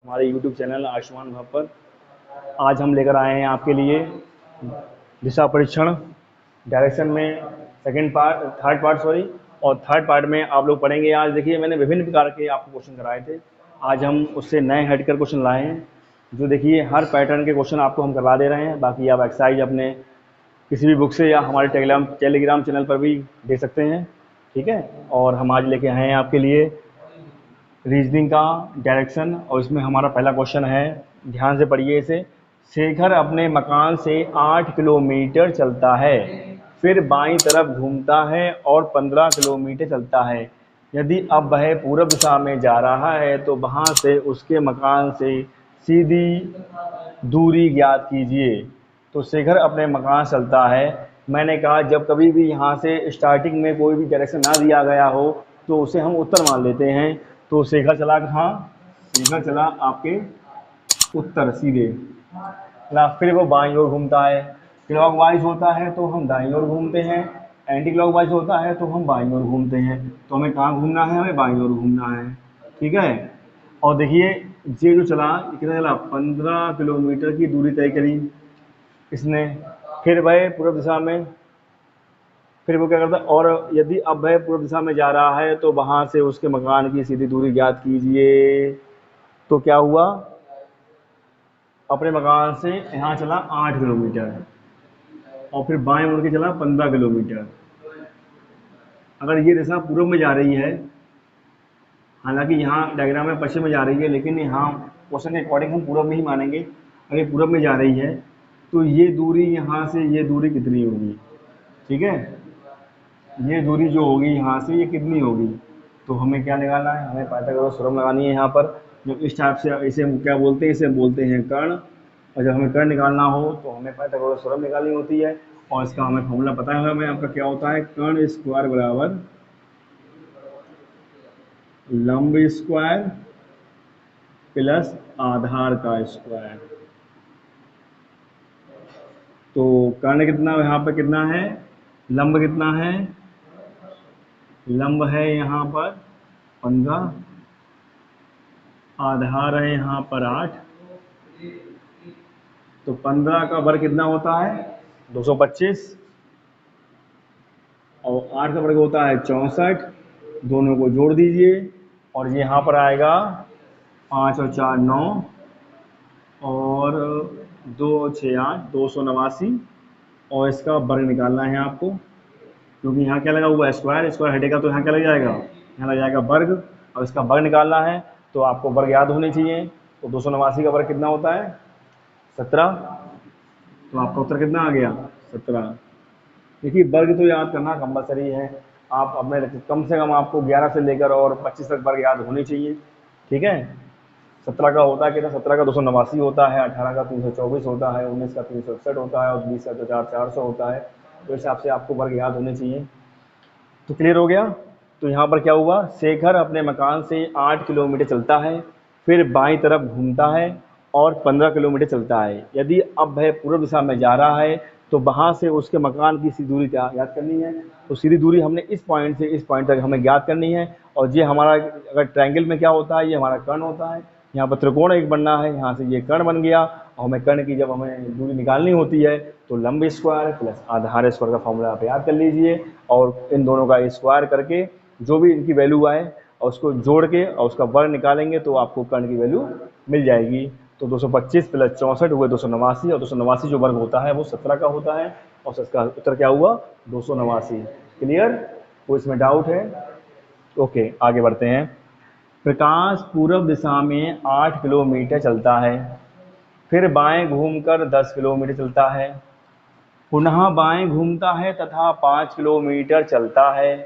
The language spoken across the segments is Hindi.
हमारे यूट्यूब चैनल आयुष्मान भव पर आज हम लेकर आए हैं आपके लिए दिशा परीक्षण डायरेक्शन में second part third part sorry. और थर्ड पार्ट में आप लोग पढ़ेंगे। आज देखिए मैंने विभिन्न प्रकार के आपको क्वेश्चन कराए थे, आज हम उससे नए हटकर क्वेश्चन लाए हैं। जो देखिए हर पैटर्न के क्वेश्चन आपको हम करवा दे रहे हैं। बाकी आप एक्सरसाइज अपने किसी भी बुक से या हमारे टेलीग्राम चैनल पर भी दे सकते हैं, ठीक है। और हम आज लेके आए हैं आपके लिए रीजनिंग का डायरेक्शन, और इसमें हमारा पहला क्वेश्चन है, ध्यान से पढ़िए इसे। शेखर अपने मकान से 8 किलोमीटर चलता है, फिर बाईं तरफ घूमता है और 15 किलोमीटर चलता है। यदि अब वह पूर्व दिशा में जा रहा है तो वहाँ से उसके मकान से सीधी दूरी ज्ञात कीजिए। तो शेखर अपने मकान चलता है। मैंने कहा जब कभी भी यहाँ से स्टार्टिंग में कोई भी डायरेक्शन ना दिया गया हो तो उसे हम उत्तर मान लेते हैं। तो शेखर चला कहाँ? शेखर चला आपके उत्तर सीधे। फिर वो बाईं ओर घूमता है। क्लॉकवाइज होता है तो हम दाईं ओर घूमते हैं, एंटी क्लॉकवाइज होता है तो हम बाईं ओर घूमते हैं। तो हमें कहाँ घूमना है? हमें बाईं ओर घूमना है, ठीक है। और देखिए ये जो चला कितना चला? 15 किलोमीटर की दूरी तय करी इसने। फिर वह पूर्व दिशा में, फिर वो क्या करता है? और यदि अब वह पूर्व दिशा में जा रहा है तो वहाँ से उसके मकान की सीधी दूरी ज्ञात कीजिए। तो क्या हुआ? अपने मकान से यहाँ चला 8 किलोमीटर और फिर बाएं मुड़ के चला 15 किलोमीटर। अगर ये दिशा पूर्व में जा रही है, हालांकि यहाँ डायग्राम में पश्चिम में जा रही है, लेकिन यहाँ क्वेश्चन के अकॉर्डिंग हम पूर्व में ही मानेंगे। अगर पूर्व में जा रही है तो ये दूरी यहाँ से ये दूरी कितनी होगी, ठीक है। ये दूरी जो होगी यहाँ से ये कितनी होगी? तो हमें क्या निकालना है? हमें पाइथागोरस थ्योरम लगानी है यहाँ पर। जो इस टाइप से इसे क्या बोलते हैं? इसे बोलते हैं कर्ण। और जब हमें कर्ण निकालना हो तो हमें पाइथागोरस थ्योरम निकालनी होती है। और इसका हमें फॉर्मूला पता है हमें आपका क्या होता है? कर्ण स्क्वायर बराबर लंब स्क्वायर प्लस आधार का स्क्वायर। तो कर्ण कितना यहाँ पर कितना है? लंब कितना है? लंब है यहाँ पर 15, आधार है यहाँ पर 8। तो 15 का वर्ग कितना होता है? 225। और 8 का वर्ग होता है 64। दोनों को जोड़ दीजिए और ये यहाँ पर आएगा 5 और 4 9 और 2 और 6 8, 289। और इसका वर्ग निकालना है आपको, क्योंकि यहाँ क्या लगा हुआ है? स्क्वायर। स्क्वायर हटेगा तो यहाँ क्या लग जाएगा? यहाँ लग जाएगा वर्ग। और इसका वर्ग निकालना है तो आपको वर्ग याद होने चाहिए। तो 289 का वर्ग कितना होता है? 17। तो आपका उत्तर कितना आ गया? 17। देखिए वर्ग तो याद करना कंपलसरी है। आप अपने कम से कम आपको 11 से लेकर और 25 तक वर्ग याद होने चाहिए, ठीक है। 17 का होता है कितना? 17 का 289 होता है, 18 का 324 होता है, 19 का 361 होता है और 20 का 400 होता है। तो इस हिसाब से आपको वर्ग याद होने चाहिए। तो क्लियर हो गया। तो यहाँ पर क्या हुआ? शेखर अपने मकान से 8 किलोमीटर चलता है, फिर बाईं तरफ घूमता है और 15 किलोमीटर चलता है। यदि अब वह पूर्व दिशा में जा रहा है तो वहाँ से उसके मकान की सीधी दूरी क्या ज्ञात करनी है? तो सीधी दूरी हमने इस पॉइंट से इस पॉइंट तक हमें ज्ञात करनी है। और ये हमारा अगर ट्रायंगल में क्या होता है? ये हमारा कर्ण होता है। यहाँ पर त्रिकोण एक बनना है, यहाँ से ये कर्ण बन गया। और हमें कर्ण की जब हमें दूरी निकालनी होती है तो लंब स्क्वायर प्लस आधार स्क्वायर का फॉर्मूला आप याद कर लीजिए। और इन दोनों का स्क्वायर करके जो भी इनकी वैल्यू आए और उसको जोड़ के और उसका वर्ग निकालेंगे तो आपको कर्ण की वैल्यू मिल जाएगी। तो 225 प्लस 64 हुए 289। और 289 जो वर्ग होता है वो 17 का होता है। और इसका उत्तर क्या हुआ? 289। क्लियर? कोई इसमें डाउट है? ओके, आगे बढ़ते हैं। प्रकाश पूर्व दिशा में 8 किलोमीटर चलता है, फिर बाएं घूमकर 10 किलोमीटर चलता है, पुनः बाएं घूमता है तथा 5 किलोमीटर चलता है,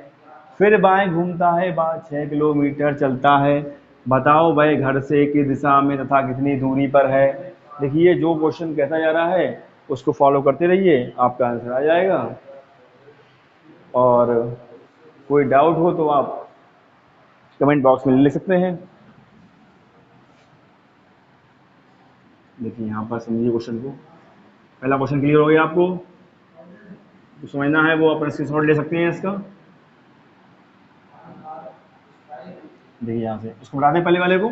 फिर बाएं घूमता है 6 किलोमीटर चलता है। बताओ वह घर से किस दिशा में तथा कितनी दूरी पर है? देखिए जो क्वेश्चन कहता जा रहा है उसको फॉलो करते रहिए, आपका आंसर आ जाएगा। और कोई डाउट हो तो आप कमेंट बॉक्स में लिख सकते हैं। देखिए यहाँ पर समझिए क्वेश्चन को। पहला क्वेश्चन क्लियर हो गया आपको? जो समझना है वो अपना स्क्रीनशॉट ले सकते हैं इसका। देखिए यहाँ से इसको बढ़ा दें पहले वाले को।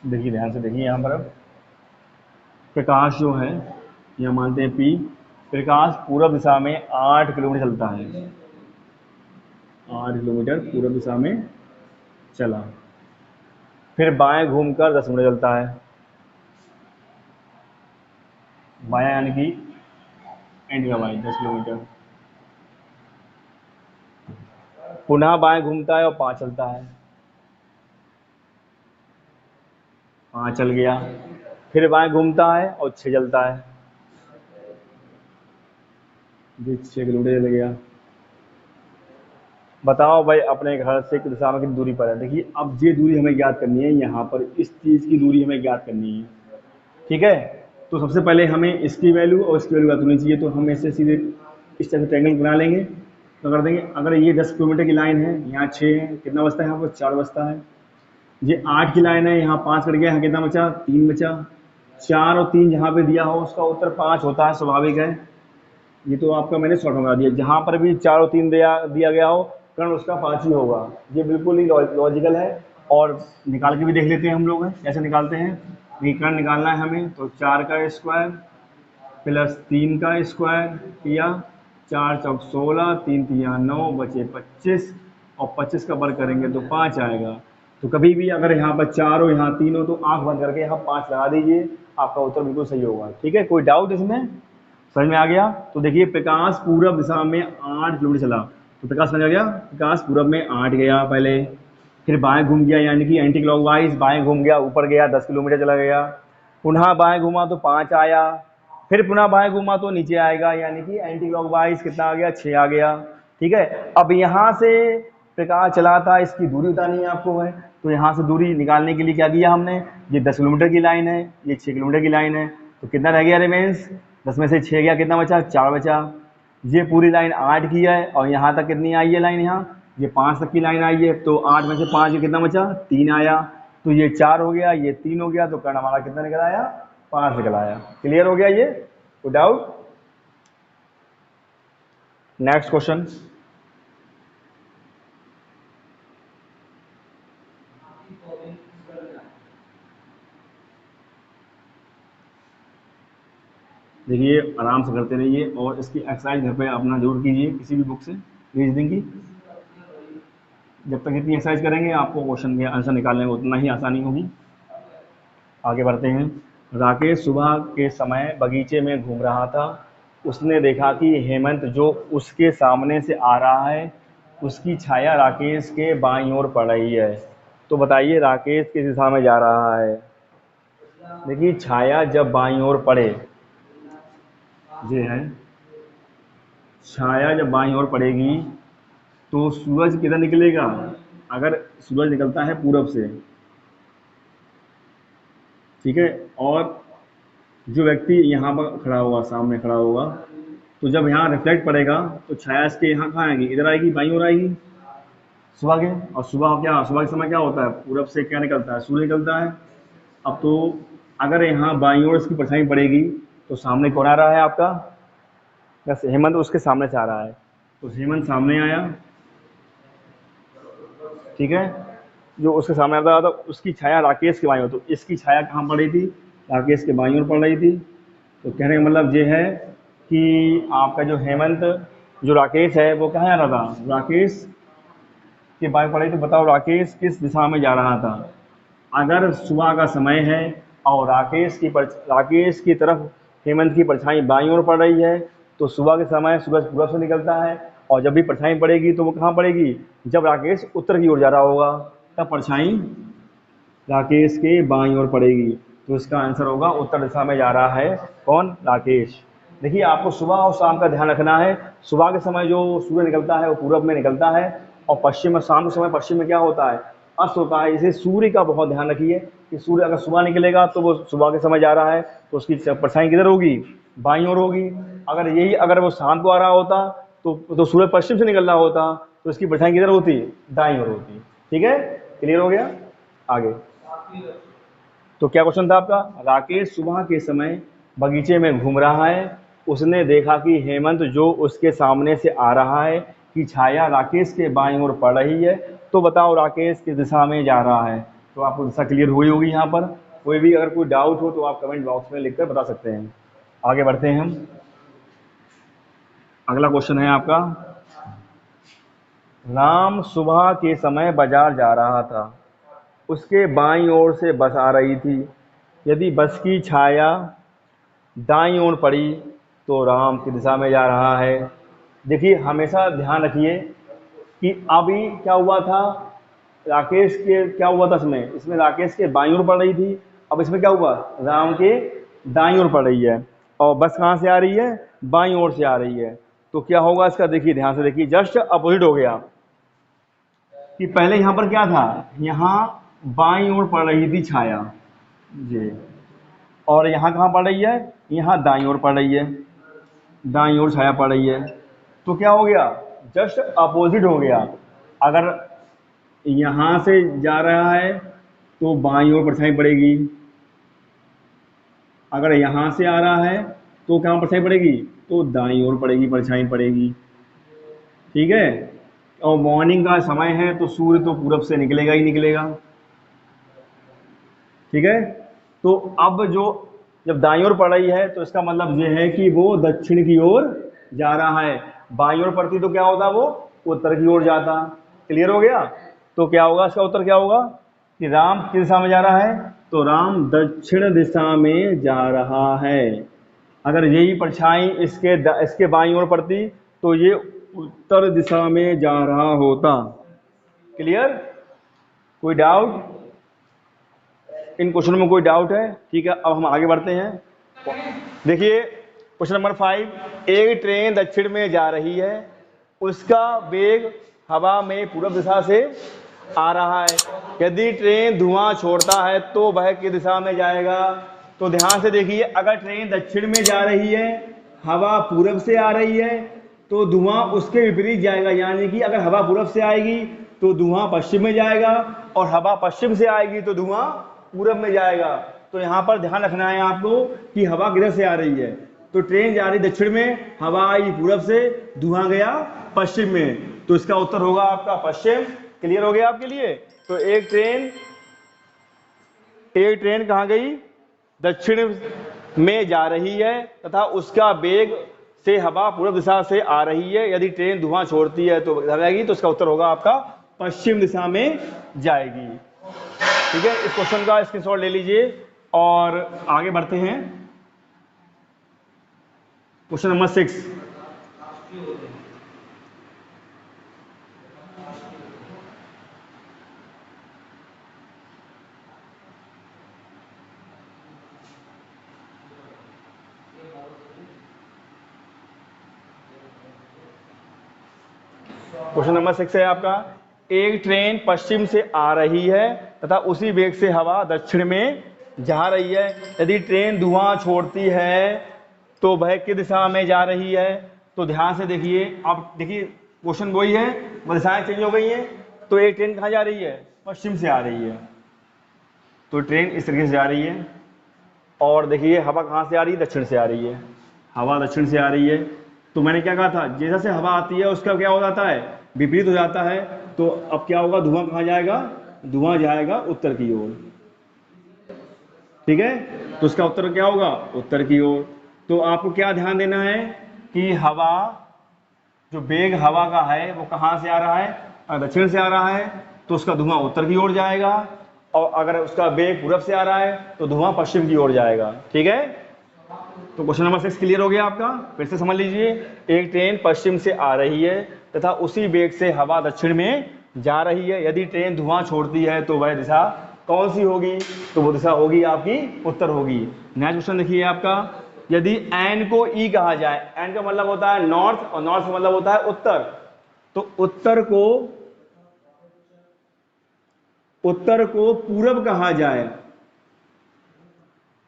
देखिए ध्यान से देखिए यहाँ पर अब प्रकाश जो है, यह मानते हैं पी, प्रकाश पूर्व दिशा में 8 किलोमीटर चलता है, 8 किलोमीटर पूर्व दिशा में चला, फिर बाएं घूमकर 10 मिनट चलता है, बायां यानी कि एंड का बाएं 10 किलोमीटर, पुनः बाएं घूमता है और 5 चलता है, 5 चल गया, फिर बाएं घूमता है और 6 चलता है, ये 6 किलोमीटर चल गया। बताओ भाई अपने घर से किस दिशा में कितनी दूरी पर है। देखिए अब ये दूरी हमें ज्ञात करनी है, यहाँ पर इस चीज़ की दूरी हमें ज्ञात करनी है, ठीक है। तो सबसे पहले हमें इसकी वैल्यू और इसकी वैल्यू ज्ञात होनी चाहिए, तो हम ऐसे सीधे इस तरह से ट्रायंगल बना लेंगे, तो कर देंगे अगर ये 10 किलोमीटर की लाइन है, यहाँ 6 है, कितना बचता है यहाँ पर 4 बचता है, ये 8 की लाइन है, यहाँ 5 कट गया, यहाँ कितना बचा 3 बचा, 4 और 3 जहाँ पे दिया हो उसका उत्तर 5 होता है, स्वाभाविक है। ये तो आपका मैंने शॉर्ट में बता दिया, जहाँ पर भी 4 और 3 दिया गया हो कर्ण उसका 5 ही होगा, ये बिल्कुल ही लॉजिकल है। और निकाल के भी देख लेते हैं हम लोग, कैसे निकालते हैं। ये कर्ण निकालना है हमें, तो 4 का स्क्वायर प्लस 3 का स्क्वायर किया, 4 चौक 16, 3 तिया 9, बचे 25, और 25 का वर्ग करेंगे तो 5 आएगा। तो कभी भी अगर यहाँ पर 4 हो यहाँ 3 हो तो आंख बंद करके यहाँ 5 लगा दीजिए, आपका उत्तर बिल्कुल सही होगा, ठीक है। कोई डाउट इसमें, समझ में आ गया। तो देखिए प्रकाश पूरब दिशा में 8 किलोमीटर चला, तो प्रकाश समझ आ गया, प्रकाश पूरब में 8 गया पहले, फिर बाएं घूम गया यानी कि एंटी क्लॉकवाइज बाएं घूम गया, ऊपर गया 10 किलोमीटर चला गया, पुनः बाएं घूमा तो 5 आया, फिर पुनः बाएं घूमा तो नीचे आएगा यानी कि एंटी क्लॉकवाइज कितना आ गया 6 आ गया, ठीक है। अब यहाँ से प्रकाश चला था, इसकी दूरी उतारनी है आपको है, तो यहाँ से दूरी निकालने के लिए क्या किया हमने, ये 10 किलोमीटर की लाइन है, ये 6 किलोमीटर की लाइन है, तो कितना रह गया रिमेंस, 10 में से 6 गया, कितना बचा 4 बचा। ये पूरी लाइन 8 की है और यहाँ तक कितनी आई है लाइन, यहाँ ये 5 तक की लाइन आई है, तो 8 में से 5 कितना बचा 3 आया, तो ये 4 हो गया, ये 3 हो गया, तो कर्ण हमारा कितना निकल आया 5 निकल आया। क्लियर हो गया ये, कोई डाउट। नेक्स्ट क्वेश्चन, देखिए आराम से करते रहिए और इसकी एक्सरसाइज घर पे अपना जरूर कीजिए किसी भी बुक से रीजनिंग की। जब तक इतनी एक्सरसाइज करेंगे आपको क्वेश्चन के आंसर निकालने में उतना ही आसानी होगी। आगे बढ़ते हैं। राकेश सुबह के समय बगीचे में घूम रहा था, उसने देखा कि हेमंत जो उसके सामने से आ रहा है उसकी छाया राकेश के बाईं ओर पड़ रही है। तो बताइए राकेश किस दिशा में जा रहा है। देखिए छाया जब बाईं ओर पड़े, ये है छाया जब बाईं ओर पड़ेगी तो सूरज किधर निकलेगा, अगर सूरज निकलता है पूरब से, ठीक है, और जो व्यक्ति यहाँ पर खड़ा होगा सामने खड़ा होगा, तो जब यहाँ रिफ्लेक्ट पड़ेगा तो छाया इसके यहाँ कहाँ आएगी, इधर आएगी, बाईं ओर आएगी सुबह के। और सुबह क्या, सुबह के समय क्या होता है, पूरब से क्या निकलता है, सूर्य निकलता है। अब तो अगर यहाँ बाईं ओर इसकी परछाई पड़ेगी तो सामने कौन आ रहा है आपका, बस हेमंत उसके सामने से आ रहा है, तो हेमंत सामने आया, ठीक है, जो उसके सामने आता था उसकी छाया राकेश के बाईं ओर, तो इसकी छाया कहाँ पड़ रही थी, राकेश के बाईं ओर पड़ रही थी। तो कहने का मतलब ये है कि आपका जो हेमंत जो राकेश है वो कहाँ जा रहा था, राकेश के बाईं पड़ रही थी। बताओ राकेश किस दिशा में जा रहा था। अगर सुबह का समय है और राकेश की तरफ हेमंत की परछाई बाईं ओर पड़ रही है, तो सुबह के समय सूरज पूरब से निकलता है, और जब भी परछाई पड़ेगी तो वो कहाँ पड़ेगी, जब राकेश उत्तर की ओर जा रहा होगा तब परछाई राकेश के बाईं ओर पड़ेगी। तो इसका आंसर होगा उत्तर दिशा में जा रहा है कौन, राकेश। देखिए आपको सुबह और शाम का ध्यान रखना है। सुबह के समय जो सूर्य निकलता है वो पूरब में निकलता है, और पश्चिम में, शाम के समय पश्चिम में क्या होता है, अस्त होता है। इसे सूर्य का बहुत ध्यान रखिए कि सूर्य अगर सुबह निकलेगा तो वो सुबह के समय जा रहा है तो उसकी परछाई किधर होगी, बाईं ओर होगी। अगर वो शाम को आ रहा होता तो सूर्य पश्चिम से निकल रहा होता तो इसकी परछाई किधर होती, दाईं ओर होती। ठीक है, क्लियर हो गया। आगे तो क्या क्वेश्चन था आपका, राकेश सुबह के समय बगीचे में घूम रहा है, उसने देखा कि हेमंत जो उसके सामने से आ रहा है की छाया राकेश के बाईं ओर पड़ रही है, तो बताओ राकेश किस दिशा में जा रहा है। तो आपको दिशा क्लियर हुई होगी। यहाँ पर कोई भी अगर कोई डाउट हो तो आप कमेंट बॉक्स में लिखकर बता सकते हैं। आगे बढ़ते हैं हम। अगला क्वेश्चन है आपका, राम सुबह के समय बाजार जा रहा था, उसके बाईं ओर से बस आ रही थी, यदि बस की छाया दाईं ओर पड़ी तो राम की दिशा में जा रहा है। देखिए हमेशा ध्यान रखिए कि अभी क्या हुआ था, राकेश के क्या हुआ था, इसमें राकेश के बाईं ओर पड़ रही थी, अब इसमें क्या हुआ, राम के दाईं ओर पड़ रही है, और बस कहाँ से आ रही है, बाईं ओर से आ रही है। तो क्या होगा इसका, देखिए ध्यान से देखिए, जस्ट अपोजिट हो गया कि पहले यहाँ पर क्या था, यहाँ बाईं ओर पड़ रही थी छाया जी, और यहाँ कहाँ पड़ रही है, यहाँ दाईं ओर पड़ रही है, दाईं ओर छाया पड़ रही है। तो क्या हो गया, जस्ट अपोजिट हो गया। अगर यहाँ से जा रहा है तो बाईं ओर परछाई पड़ेगी, अगर यहाँ से आ रहा है तो कहाँ परछाई पड़ेगी, तो दाईं ओर पड़ेगी, परछाई पड़ेगी। ठीक है, और मॉर्निंग का समय है तो सूर्य तो पूरब से निकलेगा ही निकलेगा। ठीक है, तो अब जो जब दाईं ओर पड़ रही है तो इसका मतलब ये है कि वो दक्षिण की ओर जा रहा है। बाईं ओर पड़ती तो क्या होता, वो उत्तर की ओर जाता। क्लियर हो गया। तो क्या होगा, इसका उत्तर क्या होगा कि राम किस दिशा में जा रहा है, तो राम दक्षिण दिशा में जा रहा है। अगर यही परछाई इसके बाईं ओर पड़ती तो ये उत्तर दिशा में जा रहा होता। क्लियर, कोई डाउट, इन क्वेश्चन में कोई डाउट है। ठीक है, अब हम आगे बढ़ते हैं। देखिए क्वेश्चन नंबर 5, एक ट्रेन दक्षिण में जा रही है, उसका वेग हवा में पूर्व दिशा से आ रहा है, यदि ट्रेन धुआं छोड़ता है तो वह किस दिशा में जाएगा। तो ध्यान से देखिए, अगर ट्रेन दक्षिण में जा रही है, हवा पूरब से आ रही है, तो धुआं उसके विपरीत जाएगा, यानी कि अगर हवा पूरब से आएगी तो धुआं पश्चिम में जाएगा, और हवा पश्चिम से आएगी तो धुआं पूरब में जाएगा। तो यहाँ पर ध्यान रखना है आपको कि हवा किधर से आ रही है। तो ट्रेन जा रही दक्षिण में, हवा आई पूरब से, धुआं गया पश्चिम में, तो इसका उत्तर होगा आपका पश्चिम। क्लियर हो गया आपके लिए। तो एक ट्रेन कहाँ गई, दक्षिण में जा रही है तथा उसका वेग से हवा पूर्व दिशा से आ रही है, यदि ट्रेन धुआं छोड़ती है तो जाएगी, तो इसका उत्तर होगा आपका पश्चिम दिशा में जाएगी। ठीक है, इस क्वेश्चन का स्क्रीनशॉट ले लीजिए और आगे बढ़ते हैं। क्वेश्चन नंबर 6, क्वेश्चन नंबर 6 है आपका, एक ट्रेन पश्चिम से आ रही है तथा उसी वेग से हवा दक्षिण में जा रही है, यदि ट्रेन धुआं छोड़ती है तो वह किस दिशा में जा रही है। तो ध्यान से देखिए, अब देखिए क्वेश्चन वही है, दिशाएं चेंज हो गई हैं। तो एक ट्रेन कहाँ जा रही है, पश्चिम से आ रही है, तो ट्रेन इस तरीके से जा रही है, और देखिए हवा कहाँ से आ रही है, दक्षिण से आ रही है, हवा दक्षिण से आ रही है। तो मैंने क्या कहा था, जैसा से हवा आती है उसका क्या हो जाता है, विपरीत हो जाता है। तो अब क्या होगा, धुआं कहाँ जाएगा, धुआं जाएगा उत्तर की ओर। ठीक है, तो इसका उत्तर क्या होगा, उत्तर की ओर। तो आपको क्या ध्यान देना है कि हवा, जो वेग हवा का है वो कहाँ से आ रहा है, दक्षिण से आ रहा है, तो उसका धुआं उत्तर की ओर जाएगा, और अगर उसका वेग पूरब से आ रहा है तो धुआं पश्चिम की ओर जाएगा। ठीक है, तो क्वेश्चन नंबर 6 क्लियर हो गया आपका। फिर से समझ लीजिए, एक ट्रेन पश्चिम से आ रही है तथा उसी वेग से हवा दक्षिण में जा रही है, यदि ट्रेन धुआं छोड़ती है तो वह दिशा कौन सी होगी, तो वो दिशा होगी आपकी उत्तर होगी। नेक्स्ट क्वेश्चन देखिए आपका, यदि एन को ई कहा जाए, एन का मतलब होता है नॉर्थ और नॉर्थ का मतलब होता है उत्तर, तो उत्तर को पूरब कहा जाए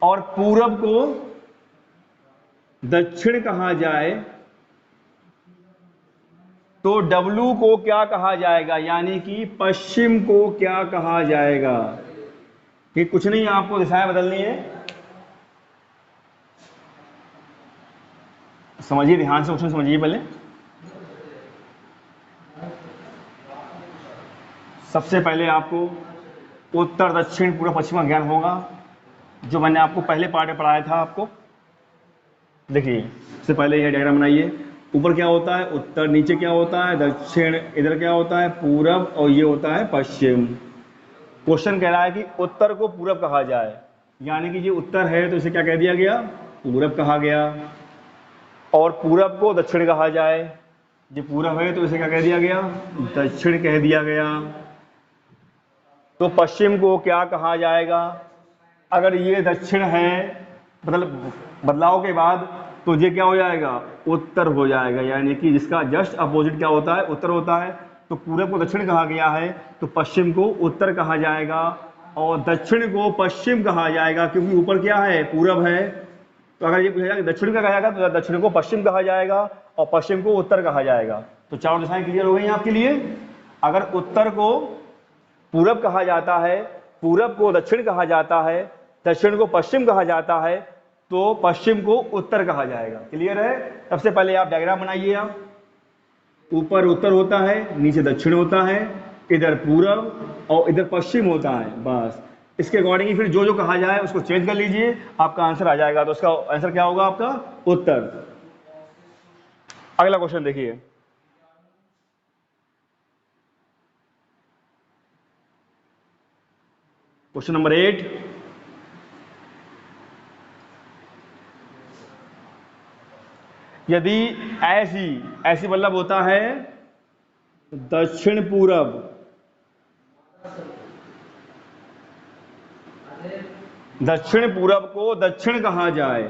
और पूरब को दक्षिण कहा जाए, तो W को क्या कहा जाएगा, यानी कि पश्चिम को क्या कहा जाएगा। कि कुछ नहीं, आपको दिशाएं बदलनी है। समझिए, ध्यान से क्वेश्चन समझिए पहले। सबसे पहले आपको उत्तर दक्षिण पूर्व पश्चिम का ज्ञान होगा, जो मैंने आपको पहले पार्ट में पढ़ाया था आपको। देखिए, सबसे पहले यह डायग्राम बनाइए। ऊपर क्या होता है उत्तर, नीचे क्या होता है दक्षिण, इधर क्या होता है पूरब, और ये होता है पश्चिम। क्वेश्चन कह रहा है कि उत्तर को पूरब कहा जाए, यानी कि ये उत्तर है तो इसे क्या कह दिया गया, पूरब कहा गया। और पूरब को दक्षिण कहा जाए, ये पूरब है तो इसे क्या कह दिया गया, दक्षिण कह दिया गया। तो पश्चिम को क्या कहा जाएगा, अगर ये दक्षिण है मतलब बदलाव के बाद, तो ये क्या हो जाएगा, उत्तर हो जाएगा। यानी कि जिसका जस्ट अपोजिट क्या होता है, उत्तर होता है। तो पूरब को दक्षिण कहा गया है, तो पश्चिम को उत्तर कहा जाएगा, और दक्षिण को पश्चिम कहा जाएगा, क्योंकि ऊपर क्या है, पूरब है। तो अगर ये पूछा जाए दक्षिण का कहा जाएगा, तो दक्षिण को पश्चिम कहा जाएगा और पश्चिम को उत्तर कहा जाएगा। तो चारों दिशाएं क्लियर हो गई आपके लिए। अगर उत्तर को पूरब कहा जाता है, पूरब को दक्षिण कहा जाता है, दक्षिण को पश्चिम कहा जाता है, तो पश्चिम को उत्तर कहा जाएगा। क्लियर है। सबसे पहले आप डायग्राम बनाइए। आप ऊपर उत्तर होता है, नीचे दक्षिण होता है, इधर पूरब और इधर पश्चिम होता है। बस इसके अकॉर्डिंग ही फिर जो जो कहा जाए उसको चेंज कर लीजिए, आपका आंसर आ जाएगा। तो उसका आंसर क्या होगा, आपका उत्तर। अगला क्वेश्चन देखिए, क्वेश्चन नंबर 8। यदि ऐसी ऐसी मतलब होता है दक्षिण पूरब, दक्षिण पूरब को दक्षिण कहा जाए,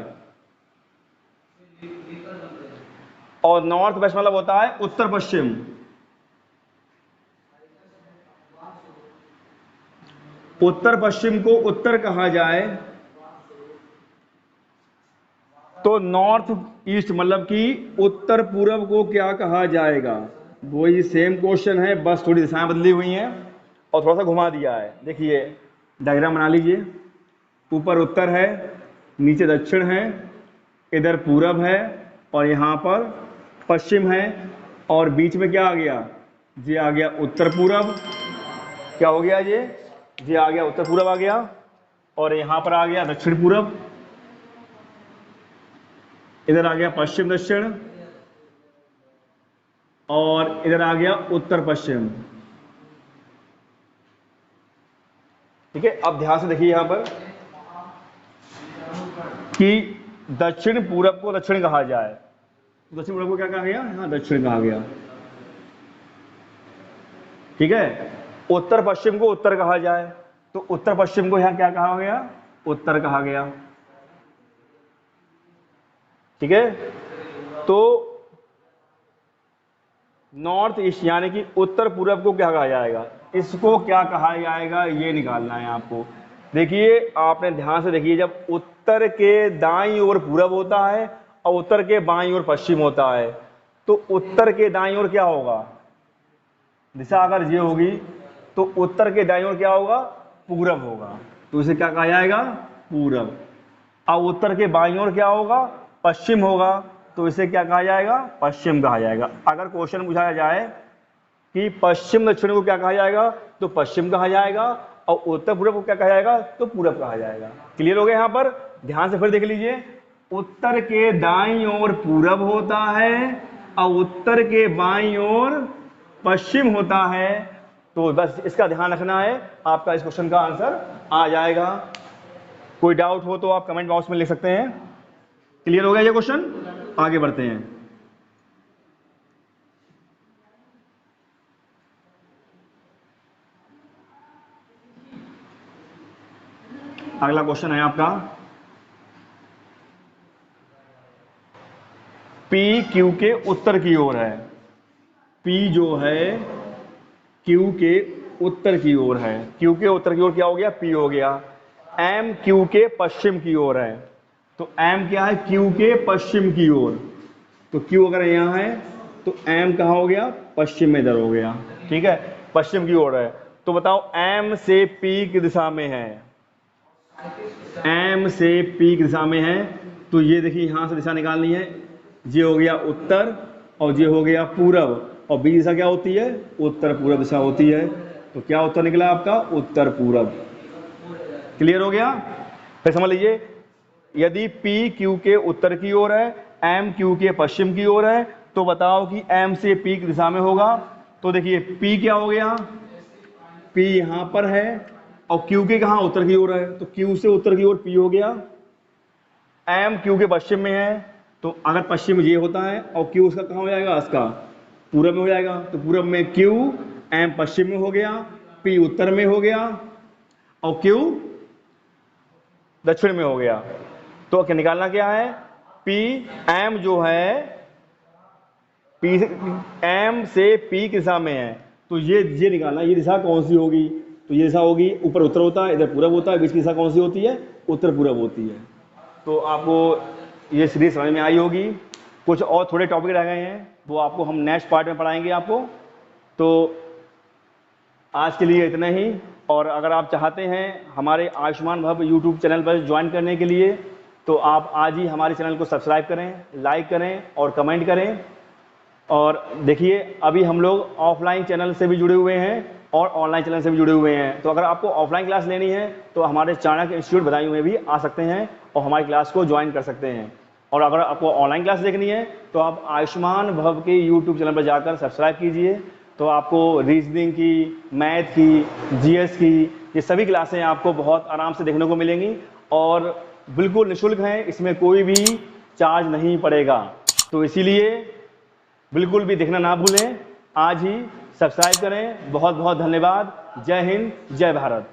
और नॉर्थ वेस्ट मतलब होता है उत्तर पश्चिम। उत्तर पश्चिम को उत्तर कहा जाए, तो नॉर्थ ईस्ट मतलब कि उत्तर पूरब को क्या कहा जाएगा। वही सेम क्वेश्चन है, बस थोड़ी दिशाएं बदली हुई हैं और थोड़ा सा घुमा दिया है। देखिए डायग्राम बना लीजिए। ऊपर उत्तर है, नीचे दक्षिण है, इधर पूरब है और यहाँ पर पश्चिम है, और बीच में क्या आ गया, ये आ गया उत्तर पूरब। क्या हो गया, ये आ गया उत्तर पूरब आ गया, और यहाँ पर आ गया दक्षिण पूरब, इधर आ गया पश्चिम दक्षिण, और इधर आ गया उत्तर पश्चिम। ठीक है। अब ध्यान से देखिए यहां पर कि दक्षिण पूरब को दक्षिण कहा जाए, दक्षिण पूरब को क्या कहा गया, हाँ दक्षिण कहा गया। ठीक है। उत्तर पश्चिम को उत्तर कहा जाए, तो उत्तर पश्चिम को यहां क्या कहा गया, उत्तर कहा गया। ठीक है। तो नॉर्थ ईस्ट यानी कि उत्तर पूरब को क्या कहा जाएगा, इसको क्या कहा जाएगा, ये निकालना है आपको। देखिए आपने ध्यान से देखिए, जब उत्तर के दाईं ओर पूरब होता है और उत्तर के बाईं ओर पश्चिम होता है, तो उत्तर के दाईं ओर क्या होगा, दिशा अगर ये होगी तो उत्तर के दाईं ओर क्या होगा, पूरब होगा, तो इसे क्या कहा जाएगा, पूरब। अब उत्तर के बाईं ओर क्या होगा, पश्चिम होगा, तो इसे क्या कहा जाएगा, पश्चिम कहा जाएगा। अगर क्वेश्चन पूछा जाए कि पश्चिम दक्षिण को क्या कहा जाएगा, तो पश्चिम कहा जाएगा, और उत्तर पूरब को क्या कहा जाएगा, तो पूरब कहा जाएगा। क्लियर हो गया। यहां पर ध्यान से फिर देख लीजिए, उत्तर के दाईं ओर पूरब होता है और उत्तर के बाईं ओर पश्चिम होता है। तो बस इसका ध्यान रखना है, आपका इस क्वेश्चन का आंसर आ जाएगा। कोई डाउट हो तो आप कमेंट बॉक्स में लिख सकते हैं। क्लियर हो गया ये क्वेश्चन। आगे बढ़ते हैं। अगला क्वेश्चन है आपका, P Q के उत्तर की ओर है। P जो है Q के उत्तर की ओर है। Q के उत्तर की ओर क्या हो गया, P हो गया। M Q के पश्चिम की ओर है, तो M क्या है, Q के पश्चिम की ओर। तो Q अगर यहाँ है तो M कहाँ हो गया, पश्चिम में इधर हो गया। ठीक है, पश्चिम की ओर है। तो बताओ M से P की दिशा में है, M से P की दिशा में है, तो ये देखिए यहां से दिशा निकालनी है। ये हो गया उत्तर और ये हो गया पूरब, और बी दिशा क्या होती है, उत्तर पूरब दिशा होती है। तो क्या उत्तर निकला आपका, उत्तर पूरब। क्लियर हो गया। फिर समझ लीजिए, यदि P Q के उत्तर की ओर है, M Q के पश्चिम की ओर है, तो बताओ कि M से P की दिशा में होगा। तो देखिए P क्या हो गया, P यहां पर है और Q के कहा, उत्तर की ओर है, तो Q से उत्तर की ओर P हो गया। M Q के पश्चिम में है, तो अगर पश्चिम ये होता है और Q उसका कहाँ हो जाएगा, इसका पूरब में हो जाएगा। तो पूरब में Q, M पश्चिम में हो गया, P उत्तर में हो गया और Q दक्षिण में हो गया। तो क्या निकालना क्या है, P M जो है P से, M से P की दिशा में है, तो ये निकालना, ये दिशा कौन सी होगी। तो ये दिशा होगी, ऊपर उत्तर होता है, इधर पूरब होता है, बीच की दिशा कौन सी होती है, उत्तर पूरब होती है। तो आपको ये सीरीज समझ में आई होगी। कुछ और थोड़े टॉपिक रह गए हैं, वो आपको हम नेक्स्ट पार्ट में पढ़ाएंगे आपको। तो आज के लिए इतना ही, और अगर आप चाहते हैं हमारे आयुष्मान भव यूट्यूब चैनल पर ज्वाइन करने के लिए, तो आप आज ही हमारे चैनल को सब्सक्राइब करें, लाइक करें और कमेंट करें। और देखिए, अभी हम लोग ऑफलाइन चैनल से भी जुड़े हुए हैं और ऑनलाइन चैनल से भी जुड़े हुए हैं। तो अगर आपको ऑफलाइन क्लास लेनी है तो हमारे चाणक्य इंस्टीट्यूट बदायूं में भी आ सकते हैं और हमारी क्लास को ज्वाइन कर सकते हैं। और अगर आपको ऑनलाइन क्लास देखनी है तो आप आयुष्मान भव के यूट्यूब चैनल पर जाकर सब्सक्राइब कीजिए। तो आपको रीजनिंग की, मैथ की, जीएस की, ये सभी क्लासें आपको बहुत आराम से देखने को मिलेंगी और बिल्कुल निःशुल्क हैं, इसमें कोई भी चार्ज नहीं पड़ेगा। तो इसीलिए बिल्कुल भी देखना ना भूलें, आज ही सब्सक्राइब करें। बहुत बहुत धन्यवाद। जय हिंद, जय भारत।